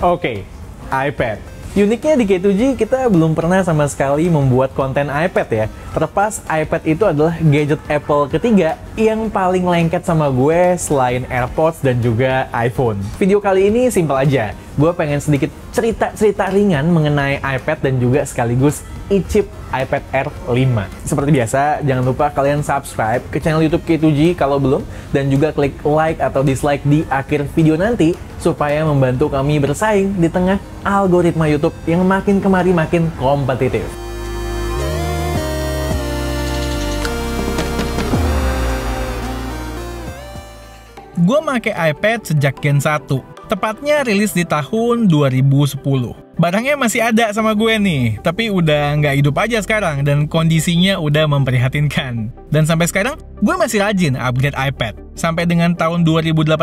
Oke, iPad. Uniknya di K2G kita belum pernah sama sekali membuat konten iPad ya. Terlepas iPad itu adalah gadget Apple ketiga yang paling lengket sama gue selain AirPods dan juga iPhone. Video kali ini simpel aja. Gue pengen sedikit cerita-cerita ringan mengenai iPad dan juga sekaligus icip iPad Air 5. Seperti biasa, jangan lupa kalian subscribe ke channel YouTube K2G kalau belum, dan juga klik like atau dislike di akhir video nanti supaya membantu kami bersaing di tengah algoritma YouTube yang makin kemari makin kompetitif. Gue make iPad sejak Gen 1, tepatnya rilis di tahun 2010. Barangnya masih ada sama gue nih, tapi udah nggak hidup aja sekarang dan kondisinya udah memprihatinkan. Dan sampai sekarang, gue masih rajin upgrade iPad. Sampai dengan tahun 2018,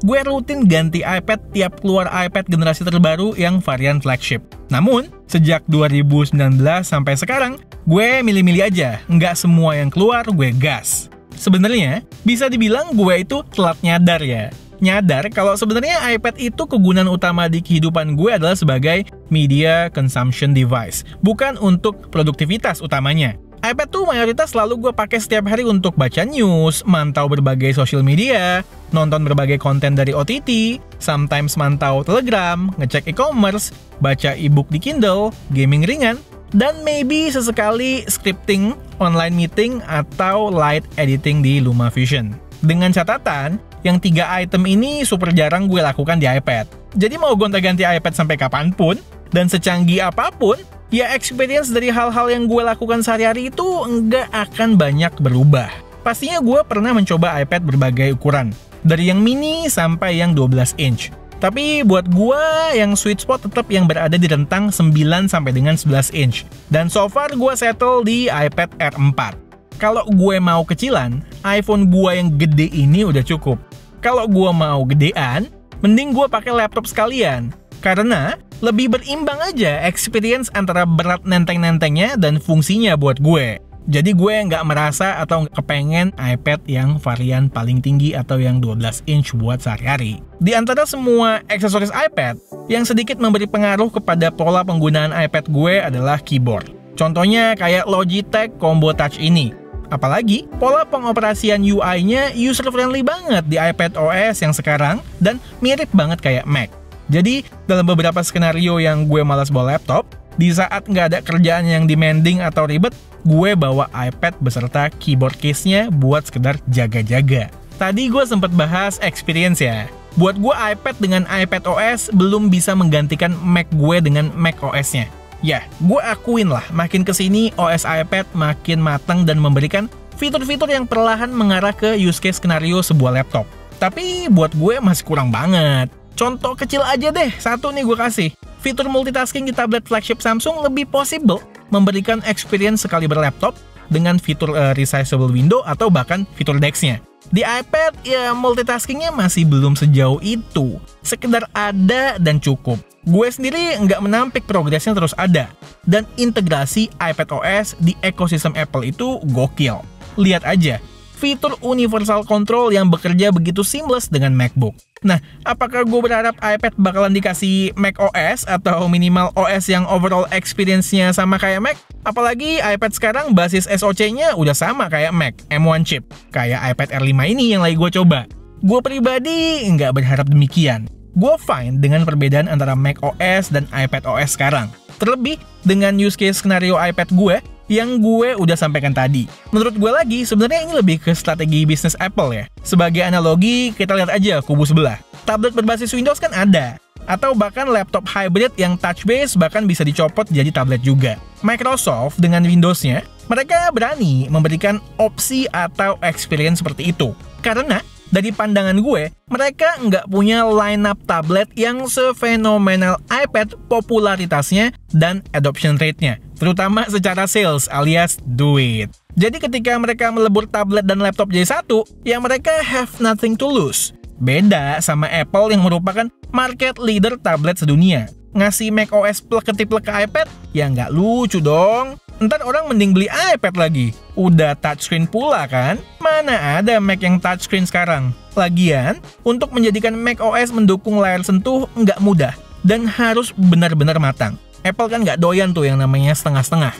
gue rutin ganti iPad tiap keluar iPad generasi terbaru yang varian flagship. Namun, sejak 2019 sampai sekarang, gue milih-milih aja, nggak semua yang keluar gue gas. Sebenarnya, bisa dibilang gue itu telat nyadar ya. Nyadar kalau sebenarnya iPad itu kegunaan utama di kehidupan gue adalah sebagai media consumption device, bukan untuk produktivitas utamanya. iPad tuh mayoritas selalu gue pakai setiap hari untuk baca news, mantau berbagai social media, nonton berbagai konten dari OTT, sometimes mantau Telegram, ngecek e-commerce, baca e-book di Kindle, gaming ringan, dan maybe sesekali scripting, online meeting, atau light editing di LumaFusion. Dengan catatan, yang 3 item ini super jarang gue lakukan di iPad. Jadi mau gonta-ganti iPad sampai kapanpun, dan secanggih apapun, ya experience dari hal-hal yang gue lakukan sehari-hari itu nggak akan banyak berubah. Pastinya gue pernah mencoba iPad berbagai ukuran, dari yang mini sampai yang 12 inch. Tapi buat gue, yang sweet spot tetap yang berada di rentang 9 sampai dengan 11 inch. Dan so far gue settle di iPad Air 4. Kalau gue mau kecilan, iPhone gue yang gede ini udah cukup. Kalau gue mau gedean, mending gue pakai laptop sekalian. Karena lebih berimbang aja experience antara berat nenteng-nentengnya dan fungsinya buat gue. Jadi gue nggak merasa atau kepengen iPad yang varian paling tinggi atau yang 12 inch buat sehari-hari. Di antara semua aksesoris iPad, yang sedikit memberi pengaruh kepada pola penggunaan iPad gue adalah keyboard. Contohnya kayak Logitech Combo Touch ini. Apalagi, pola pengoperasian UI-nya user-friendly banget di iPad OS yang sekarang dan mirip banget kayak Mac. Jadi, dalam beberapa skenario yang gue malas bawa laptop, di saat nggak ada kerjaan yang demanding atau ribet, gue bawa iPad beserta keyboard case-nya buat sekedar jaga-jaga. Tadi gue sempat bahas experience ya. Buat gue iPad dengan iPad OS belum bisa menggantikan Mac gue dengan Mac OS-nya. Ya, gue akuin lah, makin kesini OS iPad makin matang dan memberikan fitur-fitur yang perlahan mengarah ke use case skenario sebuah laptop. Tapi buat gue masih kurang banget. Contoh kecil aja deh, satu nih gue kasih. Fitur multitasking di tablet flagship Samsung lebih possible memberikan experience sekali berlaptop dengan fitur resizable window atau bahkan fitur DeX-nya. Di iPad, ya multitaskingnya masih belum sejauh itu. Sekedar ada dan cukup. Gue sendiri nggak menampik progresnya terus ada. Dan integrasi iPad OS di ekosistem Apple itu gokil. Lihat aja, fitur universal control yang bekerja begitu seamless dengan MacBook. Nah, apakah gue berharap iPad bakalan dikasih Mac OS atau minimal OS yang overall experience-nya sama kayak Mac? Apalagi iPad sekarang basis SoC-nya udah sama kayak Mac, M1 chip. Kayak iPad Air 5 ini yang lagi gue coba. Gue pribadi nggak berharap demikian. Gue fine dengan perbedaan antara Mac OS dan iPad OS sekarang. Terlebih dengan use case skenario iPad gue yang gue udah sampaikan tadi. Menurut gue lagi, sebenarnya ini lebih ke strategi bisnis Apple ya. Sebagai analogi, kita lihat aja kubu sebelah. Tablet berbasis Windows kan ada. Atau bahkan laptop hybrid yang touch base bahkan bisa dicopot jadi tablet juga. Microsoft dengan Windows-nya, mereka berani memberikan opsi atau experience seperti itu. Karena dari pandangan gue, mereka nggak punya lineup tablet yang sefenomenal iPad popularitasnya dan adoption rate-nya, terutama secara sales alias duit. Jadi ketika mereka melebur tablet dan laptop jadi satu, ya mereka have nothing to lose. Beda sama Apple yang merupakan market leader tablet sedunia. Ngasih macOS plek-ketiplek ke iPad, ya nggak lucu dong. Ntar orang mending beli iPad lagi. Udah touchscreen pula kan? Mana ada Mac yang touchscreen sekarang? Lagian, untuk menjadikan macOS mendukung layar sentuh nggak mudah. dan harus benar-benar matang. Apple kan nggak doyan tuh yang namanya setengah-setengah.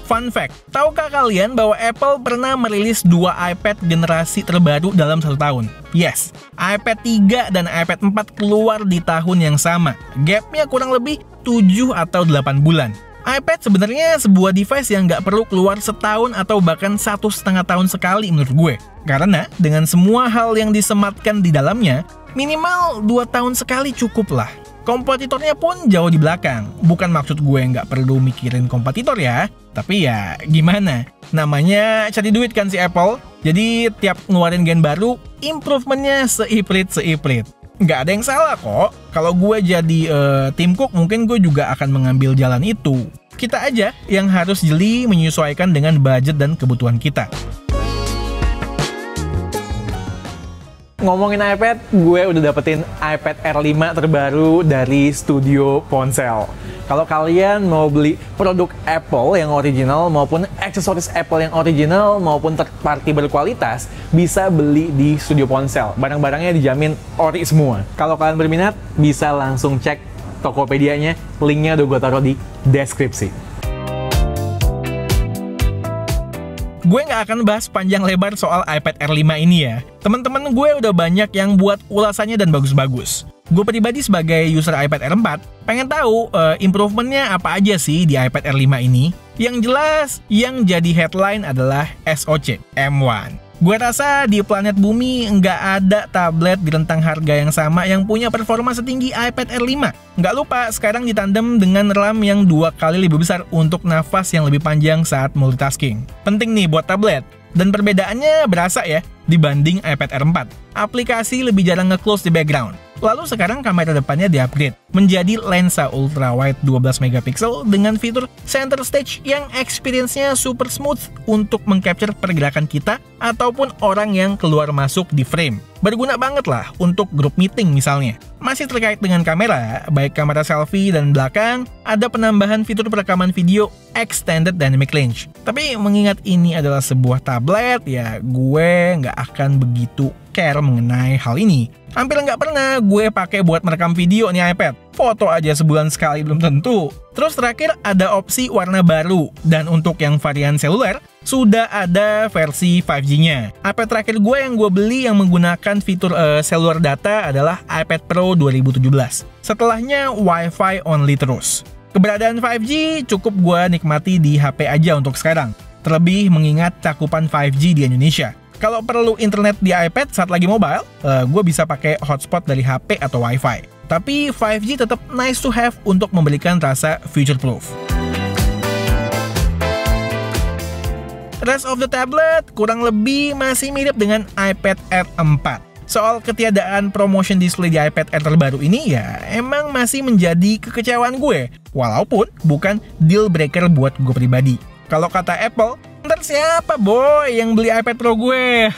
Fun fact, tahukah kalian bahwa Apple pernah merilis 2 iPad generasi terbaru dalam 1 tahun? Yes, iPad 3 dan iPad 4 keluar di tahun yang sama. Gapnya kurang lebih 7 atau 8 bulan. iPad sebenarnya sebuah device yang nggak perlu keluar setahun atau bahkan 1,5 tahun sekali menurut gue. Karena dengan semua hal yang disematkan di dalamnya, minimal 2 tahun sekali cukup lah. Kompetitornya pun jauh di belakang. Bukan maksud gue nggak perlu mikirin kompetitor ya, tapi ya gimana? Namanya cari duit kan si Apple. Jadi tiap ngeluarin gen baru, improvementnya seiprit-seiprit. Nggak ada yang salah kok. Kalau gue jadi Tim Cook, mungkin gue juga akan mengambil jalan itu. Kita aja yang harus jeli menyesuaikan dengan budget dan kebutuhan kita. Ngomongin iPad, gue udah dapetin iPad Air 5 terbaru dari Studio Ponsel. Kalau kalian mau beli produk Apple yang original maupun aksesoris Apple yang original maupun third party berkualitas, bisa beli di Studio Ponsel. Barang-barangnya dijamin ori semua. Kalau kalian berminat, bisa langsung cek Tokopedia-nya, linknya udah gue taruh di deskripsi. Gue nggak akan bahas panjang lebar soal iPad Air 5 ini ya. Teman-teman gue udah banyak yang buat ulasannya dan bagus-bagus. Gue pribadi sebagai user iPad Air 4, pengen tahu improvementnya apa aja sih di iPad Air 5 ini. Yang jelas, yang jadi headline adalah SoC M1. Gue rasa di planet bumi nggak ada tablet di rentang harga yang sama yang punya performa setinggi iPad Air 5. Nggak lupa, sekarang ditandem dengan RAM yang 2 kali lebih besar untuk nafas yang lebih panjang saat multitasking. Penting nih buat tablet. Dan perbedaannya berasa ya dibanding iPad Air 4. Aplikasi lebih jarang nge-close di background. Lalu sekarang kamera depannya di-upgrade menjadi lensa ultrawide 12 megapiksel dengan fitur center stage yang experience-nya super smooth untuk meng-capture pergerakan kita ataupun orang yang keluar masuk di frame. Berguna banget lah untuk group meeting misalnya. Masih terkait dengan kamera, baik kamera selfie dan belakang, ada penambahan fitur perekaman video Extended Dynamic Range. Tapi mengingat ini adalah sebuah tablet, ya gue nggak akan begitu care mengenai hal ini. Hampir nggak pernah gue pakai buat merekam video nih iPad. Foto aja sebulan sekali belum tentu. Terus terakhir ada opsi warna baru. Dan untuk yang varian seluler, sudah ada versi 5G-nya. iPad terakhir gue yang gue beli yang menggunakan fitur seluler data adalah iPad Pro 2017. Setelahnya Wi-Fi only terus. Keberadaan 5G cukup gue nikmati di HP aja untuk sekarang. Terlebih mengingat cakupan 5G di Indonesia. Kalau perlu internet di iPad saat lagi mobile, gue bisa pakai hotspot dari HP atau Wi-Fi. Tapi 5G tetap nice to have untuk memberikan rasa future-proof. Rest of the tablet kurang lebih masih mirip dengan iPad Air 4. Soal ketiadaan promotion display di iPad Air terbaru ini ya emang masih menjadi kekecewaan gue. Walaupun bukan deal breaker buat gue pribadi. Kalau kata Apple, ntar siapa boy yang beli iPad Pro gue?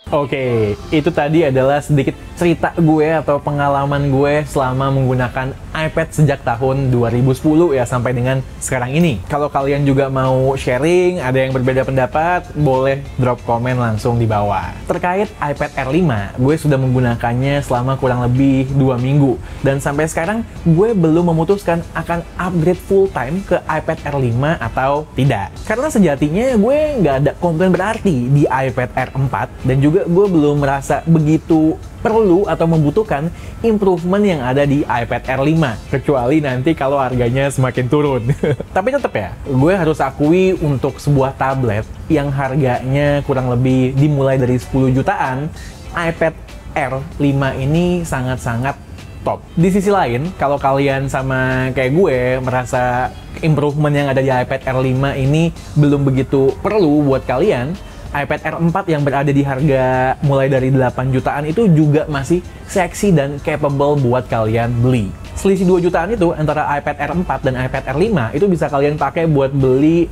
Oke, itu tadi adalah sedikit cerita gue atau pengalaman gue selama menggunakan iPad sejak tahun 2010 ya sampai dengan sekarang ini. Kalau kalian juga mau sharing, ada yang berbeda pendapat, boleh drop komen langsung di bawah. Terkait iPad Air 5, gue sudah menggunakannya selama kurang lebih 2 minggu. Dan sampai sekarang, gue belum memutuskan akan upgrade full time ke iPad Air 5 atau tidak. Karena sejatinya gue nggak ada komplain berarti di iPad Air 4 dan juga gue belum merasa begitu perlu atau membutuhkan improvement yang ada di iPad Air 5 kecuali nanti kalau harganya semakin turun. Tapi tetap ya, gue harus akui untuk sebuah tablet yang harganya kurang lebih dimulai dari 10 jutaan, iPad Air 5 ini sangat-sangat top. Di sisi lain, kalau kalian sama kayak gue merasa improvement yang ada di iPad Air 5 ini belum begitu perlu buat kalian, iPad Air 4 yang berada di harga mulai dari 8 jutaan itu juga masih seksi dan capable buat kalian beli. Selisih 2 jutaan itu antara iPad Air 4 dan iPad Air 5 itu bisa kalian pakai buat beli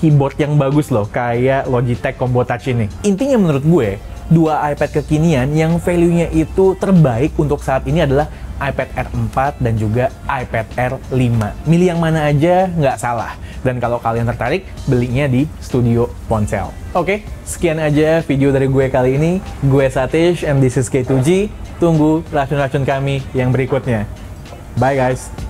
keyboard yang bagus loh, kayak Logitech Combo Touch ini. Intinya menurut gue, dua iPad kekinian yang value-nya itu terbaik untuk saat ini adalah iPad Air 4 dan juga iPad Air 5. Milih yang mana aja nggak salah. Dan kalau kalian tertarik, belinya di Studio Ponsel. Oke, sekian aja video dari gue kali ini. Gue Satish, and this is K2G. Tunggu racun-racun kami yang berikutnya. Bye guys!